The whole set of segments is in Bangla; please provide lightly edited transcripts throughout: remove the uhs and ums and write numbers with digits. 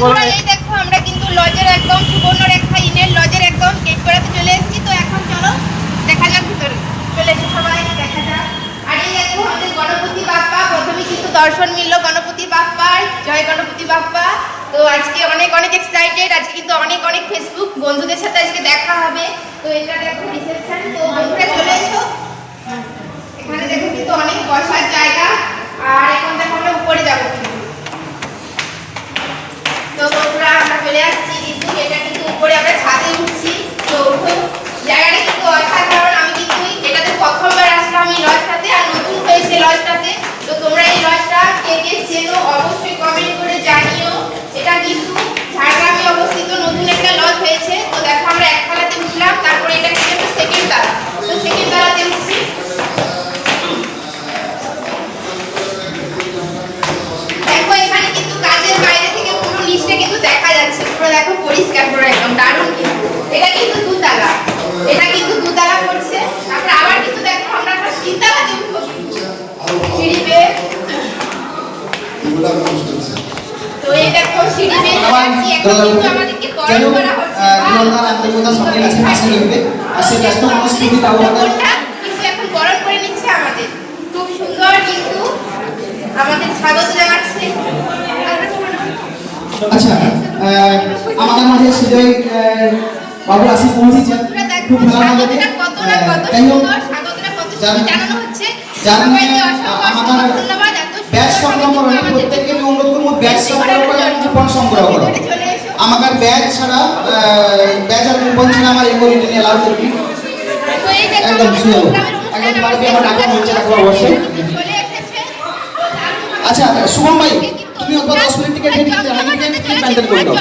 বন্ধুরা এই দেখো আমরা কিন্তু লজের একদম সুবর্ণরেখা ইনের লজের একদম গেট করাতে চলে এসেছি। তো এখন চলো দেখা যাক ভিতরে, চলে এসে সবাই দেখা যাক। আর এই দেখো আমাদের গণপতি বাপ্পা, প্রথমে কিন্তু দর্শন মিলল গণপতি বাপ্পার। জয় গণপতি বাপ্পা। তো আজকে অনেক অনেক এক্সাইটেড, আজকে কিন্তু অনেক অনেক ফেসবুক বন্ধুদের সাথে আজকে দেখা হবে। তো এটা দেখো রিসেপশন। তো বন্ধুরা চলে এসো, এখানে দেখো কিন্তু অনেক বসার জায়গা। আর এখন দেখো আমরা উপরে যাবো। তো বন্ধুরা আমরা চলে আসছি কিন্তু এটা কিন্তু উপরে আমরা ছাদে উঠছি। তো জায়গাটা কিন্তু অসাধারণ। আমি কিন্তু এটাতে প্রথমবার আসলাম এই লজটাতে, আর নতুন হয়েছে লজটাতে। তো তোমরা এই লজটা কে কে চেনো অবশ্যই কমেন্ট করে জানিও। এটা কিন্তু ঝাড়গ্রামে অবস্থিত নতুন একটা লজ হয়েছে। তো দেখো আমরা এক তলাতে উঠলাম, তারপরে এটা কিন্তু সেকেন্ড তলা। তো সেকেন্ড তলাতে উঠছি। দেখো এখানে কিন্তু কাজের বাইরে থেকে পুরো নিচটা কিন্তু দেখা যাচ্ছে, পুরো দেখো পরিষ্কার পুরো একদম দারুণ। কিন্তু এটা কিন্তু দুতলা, এটা কিন্তু দুতলা করছে। তারপরে আবার কিন্তু দেখো আমরা একটা তিনতলাতে উঠবো সিঁড়ি বেয়ে। তো এই দেখো সিঁড়ি বেয়ে যাচ্ছি। এখন কিন্তু আমাদেরকে গরম করা হচ্ছে। কিন্তু এখন গরম করে নিচ্ছে আমাদের, খুব সুন্দর কিন্তু আমাদের স্বাগত জানাচ্ছে। আচ্ছা, আমাদের মাঝে সুজয় বাবু আসি পৌঁছেছেন, খুব ভালো লাগে। কত না কত সুন্দর স্বাগতটা কত সুন্দর জানানো হচ্ছে। সবাইকে অসংখ্য ধন্যবাদ। এত ব্যাচ সংগ্রহ করুন, প্রত্যেককে আমি অনুরোধ করবো ব্যাচ সংগ্রহ করে কুপন সংগ্রহ করো। আমাদের ব্যাচ ছাড়া ব্যাচ আর কুপন ছাড়া আমার এই করিডোর এলাও করবি। তো এই দেখো একদম শুনো, একদম পারবি আমার টাকা হচ্ছে না অবশ্যই। আচ্ছা শুভম ভাই, তুমি অত 10 মিনিট টিকেট মেইনটেইন করে দাও।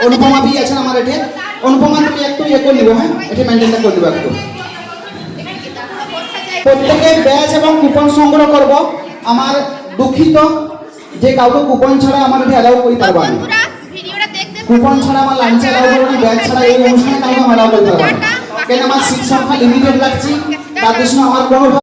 অনুপমা ভি আছেন আমার এতে, অনুপমা তুমি একটু ইয়ে করে নিবো। হ্যাঁ, এটা মেইনটেইন করে দিবা একটু। প্রত্যেকে ব্যাচ এবং কুপন সংগ্রহ করব। আমার দুঃখিত যে কাউকে কুপন ছাড়া আমার এতে অ্যালাউ করি পারবো না। কুপন ছাড়া আমার লাঞ্চ অ্যালাউ করবো না, ব্যাচ ছাড়া এই অনুষ্ঠানে কাউকে অ্যালাউ করতে পারবো না। কেন আমার সিট সংখ্যা লিমিটেড রাখছি, তার জন্য আমার কোনো